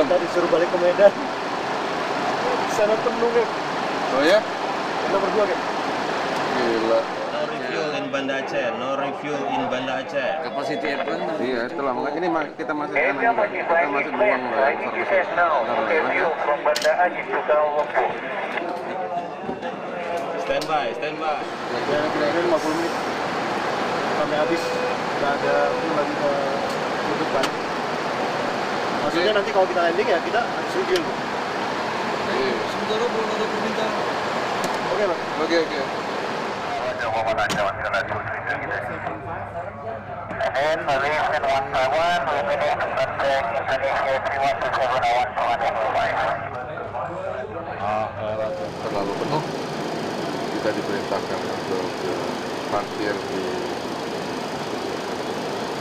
belum? Tadi suruh balik ke Medan. Di sana penuh kan. Oh ya? Kita berdua kan. Gila. No refuel in Banda Aceh, no refuel in Banda Aceh. Capacity airplane. Iya, itulah makanya ini kita masih kita masih belum Standby, standby. Kira-kira 50 menit. Sampai habis. Nggak ada lagi ke tutupan. Maksudnya nanti kalau kita landing ya kita habis refuel. Sementara belum ada permintaan. Oke, Pak. Oke, oke. Terlalu penuh, kita diperintahkan untuk parkir di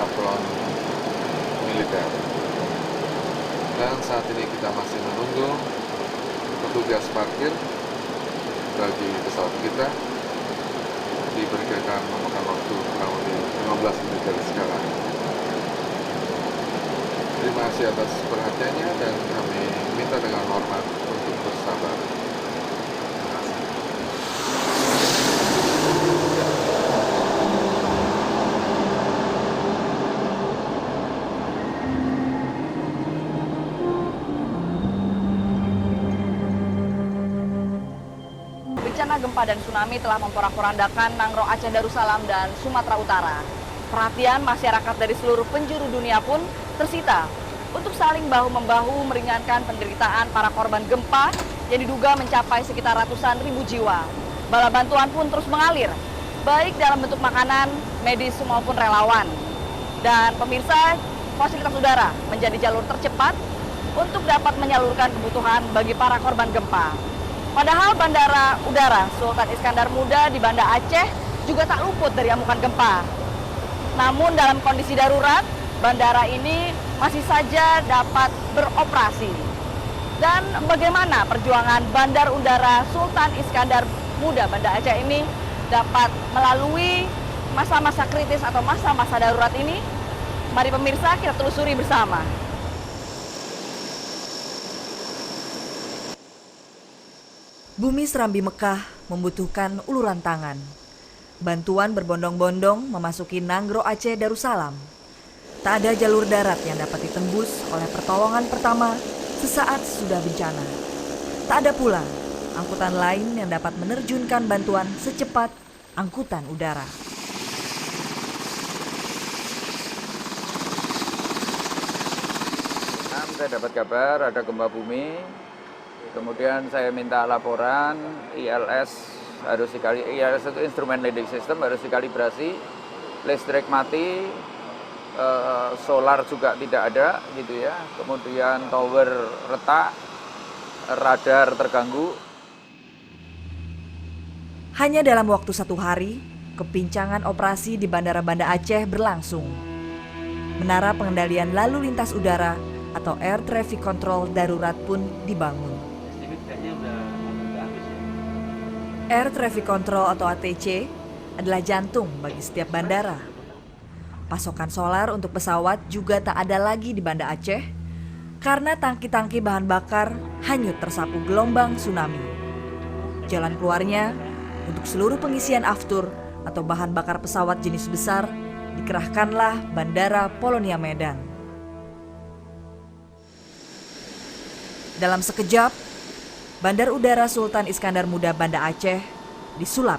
apron militer. Dan saat ini kita masih menunggu petugas parkir bagi pesawat kita. Diperkirakan memakan waktu kurang lebih 15 menit dari sekarang. Terima kasih atas perhatiannya dan kami minta dengan hormat untuk bersabar. Terima kasih. Bencana gempa dan tsunami telah memporak-porandakan Nanggroe Aceh Darussalam dan Sumatera Utara. Perhatian masyarakat dari seluruh penjuru dunia pun tersita untuk saling bahu-membahu meringankan penderitaan para korban gempa yang diduga mencapai sekitar ratusan ribu jiwa. Bala bantuan pun terus mengalir, baik dalam bentuk makanan, medis maupun relawan. Dan pemirsa, fasilitas udara menjadi jalur tercepat untuk dapat menyalurkan kebutuhan bagi para korban gempa. Padahal Bandara Udara Sultan Iskandar Muda di Banda Aceh juga tak luput dari amukan gempa. Namun dalam kondisi darurat, bandara ini masih saja dapat beroperasi. Dan bagaimana perjuangan Bandar Udara Sultan Iskandar Muda Banda Aceh ini dapat melalui masa-masa kritis atau masa-masa darurat ini? Mari pemirsa kita telusuri bersama. Bumi Serambi Mekah membutuhkan uluran tangan. Bantuan berbondong-bondong memasuki Nanggroe Aceh Darussalam. Tak ada jalur darat yang dapat ditembus oleh pertolongan pertama sesaat sudah bencana. Tak ada pula angkutan lain yang dapat menerjunkan bantuan secepat angkutan udara. Saya dapat kabar ada gempa bumi. Kemudian saya minta laporan ILS itu instrumen leading system harus dikalibrasi, listrik mati, solar juga tidak ada gitu ya. Kemudian tower retak, radar terganggu. Hanya dalam waktu 1 hari, kepincangan operasi di Bandara Banda Aceh berlangsung. Menara pengendalian lalu lintas udara atau Air Traffic Control darurat pun dibangun. Air Traffic Control atau ATC adalah jantung bagi setiap bandara. Pasokan solar untuk pesawat juga tak ada lagi di Banda Aceh karena tangki-tangki bahan bakar hanyut tersapu gelombang tsunami. Jalan keluarnya untuk seluruh pengisian aftur atau bahan bakar pesawat jenis besar dikerahkanlah Bandara Polonia Medan. Dalam sekejap, Bandar Udara Sultan Iskandar Muda Banda Aceh disulap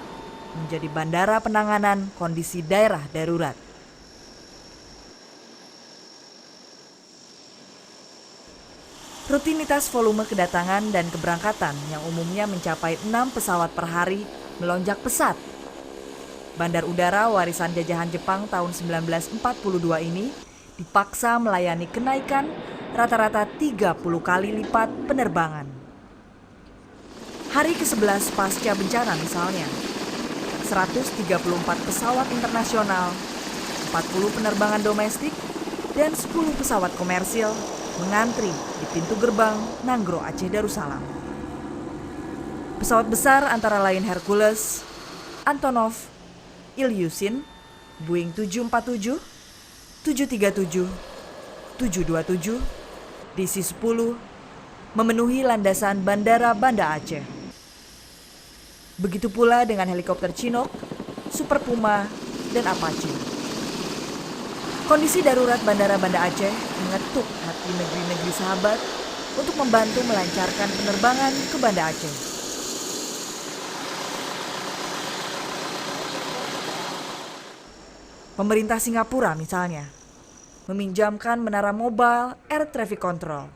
menjadi bandara penanganan kondisi daerah darurat. Rutinitas volume kedatangan dan keberangkatan yang umumnya mencapai 6 pesawat per hari melonjak pesat. Bandar udara warisan jajahan Jepang tahun 1942 ini dipaksa melayani kenaikan rata-rata 30 kali lipat penerbangan. Hari ke-11 pasca bencana misalnya, 134 pesawat internasional, 40 penerbangan domestik, dan 10 pesawat komersil mengantri di pintu gerbang Nanggroe Aceh Darussalam. Pesawat besar antara lain Hercules, Antonov, Ilyushin, Boeing 747, 737, 727, DC-10 memenuhi landasan Bandara Banda Aceh. Begitu pula dengan helikopter Chinook, Super Puma, dan Apache. Kondisi darurat Bandara Banda Aceh mengetuk hati negeri-negeri sahabat untuk membantu melancarkan penerbangan ke Banda Aceh. Pemerintah Singapura misalnya meminjamkan menara mobile air traffic control.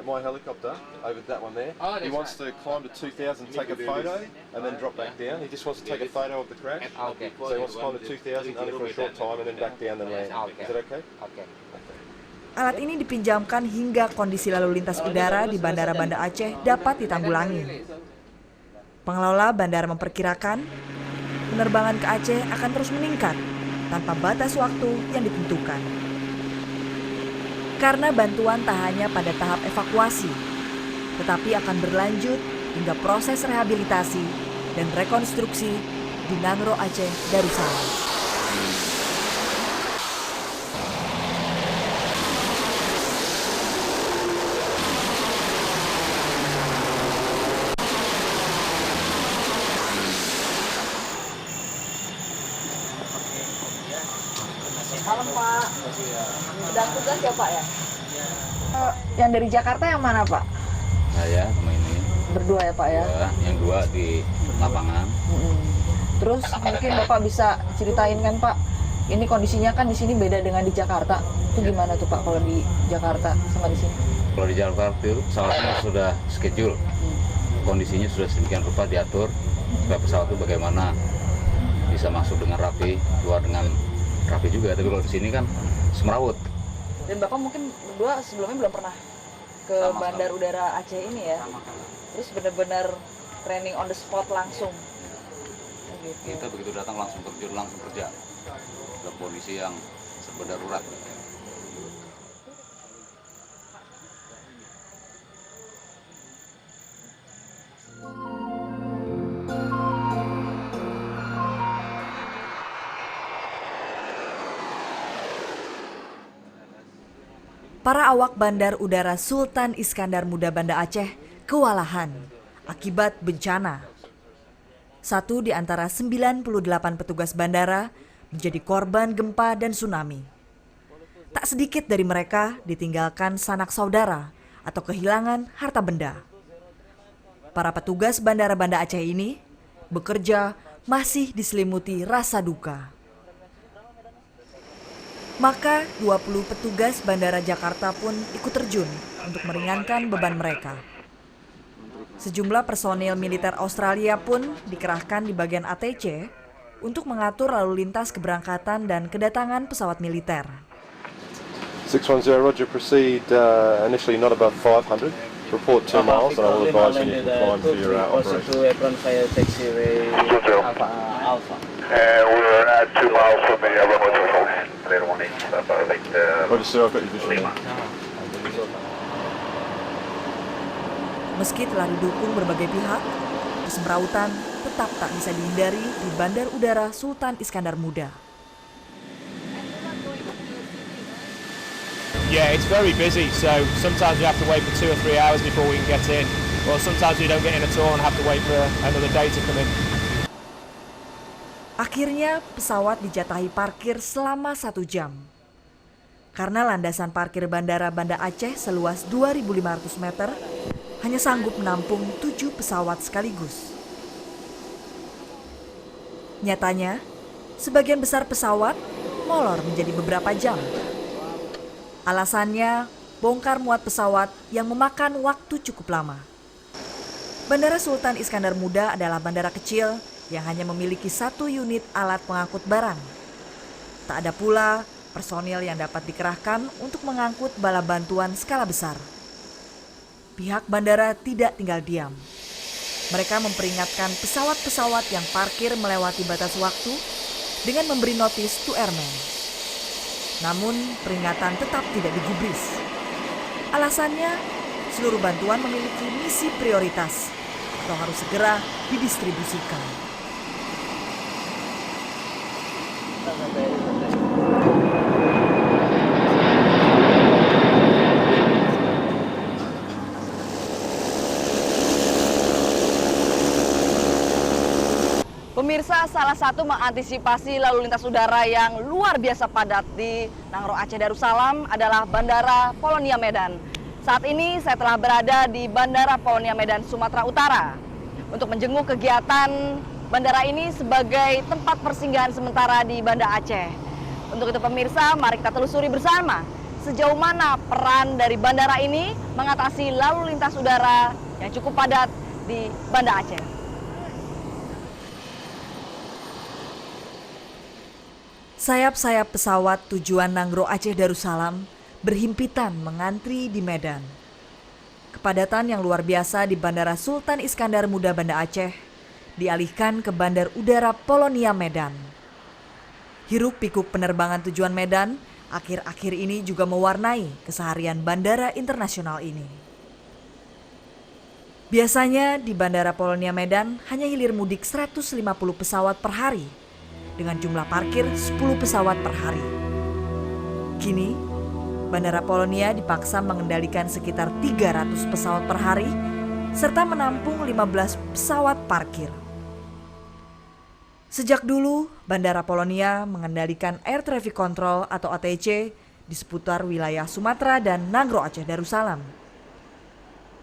My helicopter over that one there. He wants to climb to 2,000, take a photo, and then drop back down. He just wants to take a photo of the crash. Okay. So he wants to climb to 2,000 only for a short time and then back down and land. Is that okay? Okay. Alat ini dipinjamkan hingga kondisi lalu lintas udara di Bandara Banda Aceh dapat ditanggulangi. Pengelola bandara memperkirakan penerbangan ke Aceh akan terus meningkat tanpa batas waktu yang ditentukan. Karena bantuan tak hanya pada tahap evakuasi, tetapi akan berlanjut hingga proses rehabilitasi dan rekonstruksi di Nangro Aceh Darussalam. Malam Pak, sedang tugas ya Pak ya? Yang dari Jakarta yang mana Pak? Saya sama ini. Berdua ya Pak ya? Dua, yang dua di lapangan. Terus mungkin Bapak bisa ceritain kan Pak, ini kondisinya kan di sini beda dengan di Jakarta. Itu gimana tuh Pak kalau di Jakarta sama di sini? Kalau di Jakarta itu pesawatnya sudah schedule, kondisinya sudah sedemikian rupa diatur supaya pesawat itu bagaimana bisa masuk dengan rapi, keluar dengan rapi juga. Tapi kalau di sini kan semrawut. Dan Bapak mungkin berdua sebelumnya belum pernah ke Bandar Udara Aceh ini ya? Terus benar-benar training on the spot langsung? Gitu. Kita begitu datang langsung terjun, langsung kerja dalam kondisi yang serba darurat. Para awak Bandar Udara Sultan Iskandar Muda Banda Aceh kewalahan akibat bencana. Satu di antara 98 petugas bandara menjadi korban gempa dan tsunami. Tak sedikit dari mereka ditinggalkan sanak saudara atau kehilangan harta benda. Para petugas Bandara Banda Aceh ini bekerja masih diselimuti rasa duka. Maka 20 petugas Bandara Jakarta pun ikut terjun untuk meringankan beban mereka. Sejumlah personil militer Australia pun dikerahkan di bagian ATC untuk mengatur lalu lintas keberangkatan dan kedatangan pesawat militer. 610, roger, proceed initially not above 500. Report 2 miles and I will advise when you can climb for your operation. And we're at 2 miles from the runway 24. Roger, sir, I've got your visual. Meski telah didukung berbagai pihak, kesemrautan tetap tak bisa dihindari di Bandar Udara Sultan Iskandar Muda. Yeah, it's very busy, so sometimes we have to wait for 2 or 3 hours before we can get in, or sometimes we don't get in at all and have to wait for another day to come in. Akhirnya pesawat dijatahi parkir selama 1 jam. Karena landasan parkir Bandara Banda Aceh seluas 2.500 meter hanya sanggup menampung 7 pesawat sekaligus. Nyatanya, sebagian besar pesawat molor menjadi beberapa jam. Alasannya, bongkar muat pesawat yang memakan waktu cukup lama. Bandara Sultan Iskandar Muda adalah bandara kecil yang hanya memiliki 1 unit alat pengangkut barang. Tak ada pula personil yang dapat dikerahkan untuk mengangkut bala bantuan skala besar. Pihak bandara tidak tinggal diam. Mereka memperingatkan pesawat-pesawat yang parkir melewati batas waktu dengan memberi notis to airmen. Namun peringatan tetap tidak digubris. Alasannya, seluruh bantuan memiliki misi prioritas atau harus segera didistribusikan. Pemirsa, salah satu mengantisipasi lalu lintas udara yang luar biasa padat di Nangro Aceh Darussalam adalah Bandara Polonia Medan. Saat ini saya telah berada di Bandara Polonia Medan, Sumatera Utara untuk menjenguk kegiatan bandara ini sebagai tempat persinggahan sementara di Banda Aceh. Untuk itu pemirsa, mari kita telusuri bersama sejauh mana peran dari bandara ini mengatasi lalu lintas udara yang cukup padat di Banda Aceh. Sayap-sayap pesawat tujuan Nangro Aceh Darussalam berhimpitan mengantri di Medan. Kepadatan yang luar biasa di Bandara Sultan Iskandar Muda Banda Aceh dialihkan ke Bandar Udara Polonia Medan. Hiruk-pikuk penerbangan tujuan Medan akhir-akhir ini juga mewarnai keseharian bandara internasional ini. Biasanya di Bandara Polonia Medan hanya hilir mudik 150 pesawat per hari dengan jumlah parkir 10 pesawat per hari. Kini, Bandara Polonia dipaksa mengendalikan sekitar 300 pesawat per hari serta menampung 15 pesawat parkir. Sejak dulu, Bandara Polonia mengendalikan Air Traffic Control atau ATC di seputar wilayah Sumatera dan Nangro Aceh Darussalam.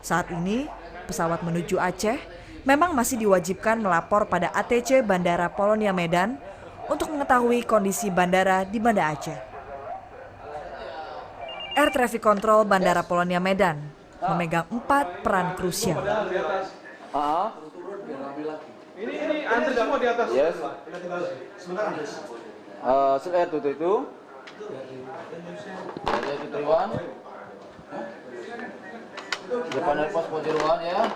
Saat ini, pesawat menuju Aceh memang masih diwajibkan melapor pada ATC Bandara Polonia Medan untuk mengetahui kondisi bandara di Banda Aceh. Air Traffic Control Bandara Polonia Medan memegang 4 peran krusial. Ini antri semua di atas. Yes. Sebentar antri. Itu. Jadi tujuan. Depan dari pos Pojeruan ya.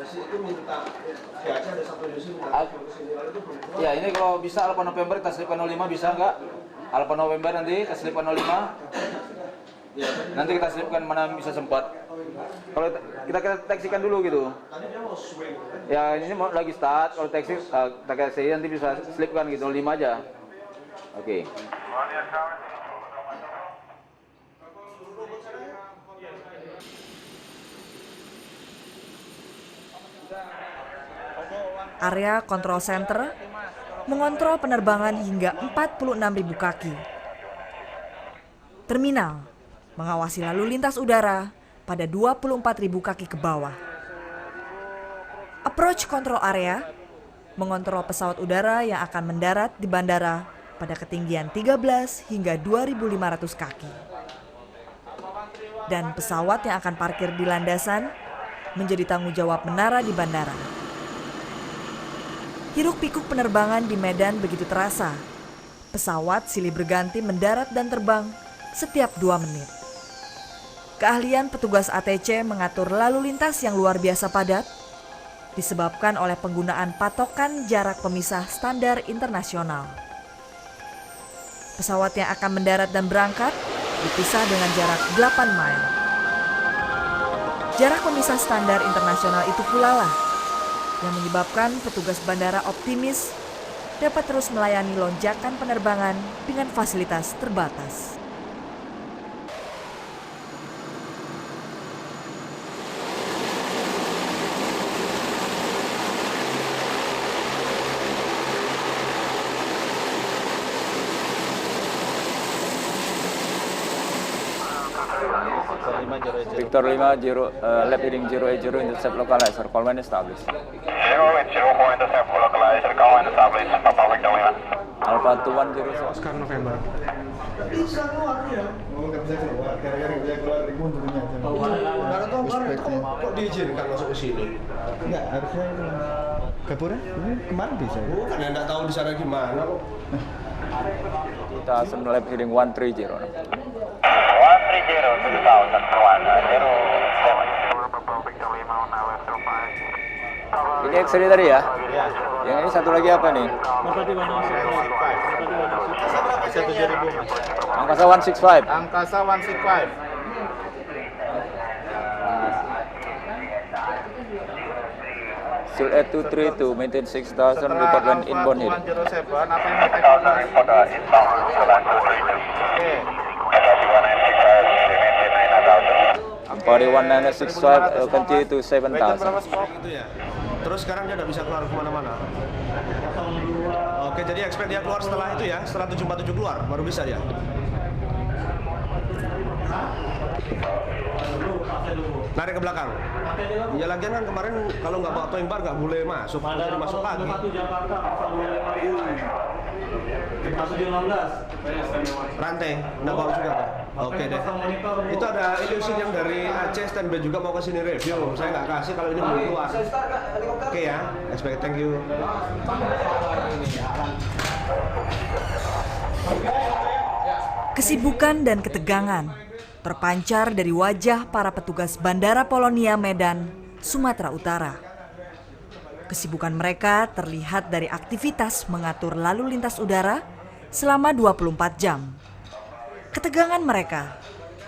Itu minta di Aceh ada satu Indonesia minta. Ya ini kalau bisa Alfa November kita selipkan 05 bisa enggak? Alfa November nanti kita selipkan 05. Nanti kita selipkan mana bisa sempat. Kalau kita taksikan dulu gitu. Ya ini mau lagi start, kalau taksi kita kasih nanti bisa selipkan gitu 05 aja. Oke. Area Control Center mengontrol penerbangan hingga 46.000 kaki. Terminal mengawasi lalu lintas udara pada 24.000 kaki ke bawah. Approach Control Area mengontrol pesawat udara yang akan mendarat di bandara pada ketinggian 13 hingga 2.500 kaki. Dan pesawat yang akan parkir di landasan menjadi tanggung jawab menara di bandara. Hiruk-pikuk penerbangan di Medan begitu terasa. Pesawat silih berganti mendarat dan terbang setiap 2 menit. Keahlian petugas ATC mengatur lalu lintas yang luar biasa padat disebabkan oleh penggunaan patokan jarak pemisah standar internasional. Pesawat yang akan mendarat dan berangkat dipisah dengan jarak 8 mile. Jarak pemisah standar internasional itu pula lah yang menyebabkan petugas bandara optimis dapat terus melayani lonjakan penerbangan dengan fasilitas terbatas. Victor 5, lap heading 080, intercept localizer, call when established. 080 intercept localizer, call when established, Papa Victor 5. Alpha 21 Oscar November. Bisa keluar ya? Oh, nggak bisa keluar, gara-gara nggak bisa keluar dari munturnya. Karena tahu kok diizinkan masuk ke sini? Enggak, harusnya itu. Gapura? Ini kemarin bisa. Bukan, ya nggak tahu di sana gimana kok. Kita akan lap heading 130. 130 to the south and 107. Ini X-ray tadi ya? Yang ini satu lagi apa nih? Angkasa 165. Angkasa 165. Still at 232, maintain 6,000, report when inbound here. 107, apa yang mau Ampari 1965, continue to 7,000. gitu ya? Terus sekarang dia udah bisa keluar kemana-mana. Oke, jadi expect dia keluar setelah itu ya, setelah 747 keluar, baru bisa ya. Narik ke belakang. Ya lagian kan kemarin kalau nggak bawa towing bar nggak boleh masuk, jadi masuk lagi. Rantai, nggak bawa juga kan? Oke deh. Itu ada ilusin yang dari Aceh standby juga mau ke sini review. Saya nggak kasih kalau ini belum keluar. Oke ya, expect, thank you. Kesibukan dan ketegangan terpancar dari wajah para petugas Bandara Polonia Medan, Sumatera Utara. Kesibukan mereka terlihat dari aktivitas mengatur lalu lintas udara selama 24 jam. Ketegangan mereka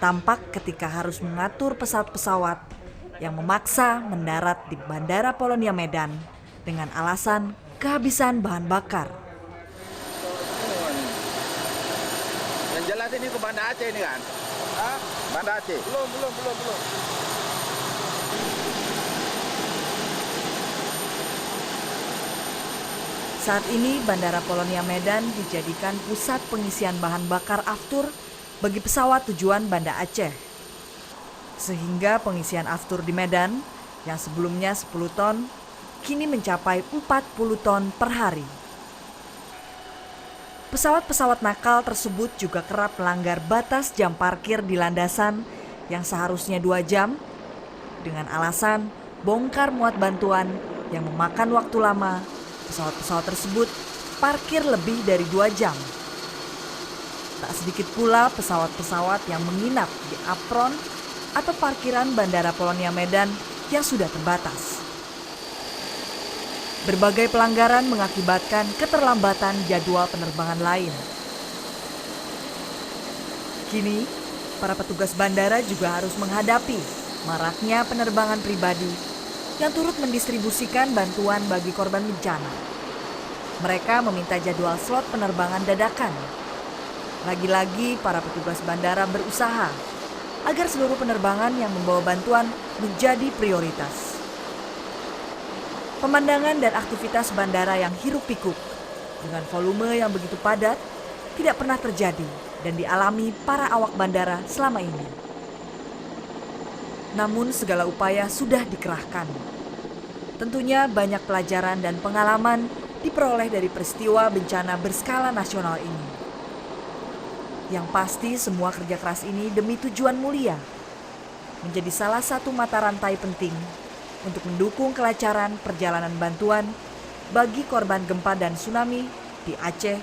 tampak ketika harus mengatur pesawat-pesawat yang memaksa mendarat di Bandara Polonia Medan dengan alasan kehabisan bahan bakar. Yang jelas ini ke Banda Aceh ini kan? Hah? Banda Aceh? Belum. Saat ini Bandara Polonia Medan dijadikan pusat pengisian bahan bakar aftur bagi pesawat tujuan Banda Aceh. Sehingga pengisian aftur di Medan yang sebelumnya 10 ton, kini mencapai 40 ton per hari. Pesawat-pesawat nakal tersebut juga kerap melanggar batas jam parkir di landasan yang seharusnya 2 jam dengan alasan bongkar muat bantuan yang memakan waktu lama. Pesawat-pesawat tersebut parkir lebih dari 2 jam. Tak sedikit pula pesawat-pesawat yang menginap di apron atau parkiran Bandara Polonia Medan yang sudah terbatas. Berbagai pelanggaran mengakibatkan keterlambatan jadwal penerbangan lain. Kini, para petugas bandara juga harus menghadapi maraknya penerbangan pribadi yang turut mendistribusikan bantuan bagi korban bencana. Mereka meminta jadwal slot penerbangan dadakan. Lagi-lagi para petugas bandara berusaha agar seluruh penerbangan yang membawa bantuan menjadi prioritas. Pemandangan dan aktivitas bandara yang hiruk-pikuk dengan volume yang begitu padat tidak pernah terjadi dan dialami para awak bandara selama ini. Namun segala upaya sudah dikerahkan. Tentunya banyak pelajaran dan pengalaman diperoleh dari peristiwa bencana berskala nasional ini. Yang pasti semua kerja keras ini demi tujuan mulia, menjadi salah satu mata rantai penting untuk mendukung kelancaran perjalanan bantuan bagi korban gempa dan tsunami di Aceh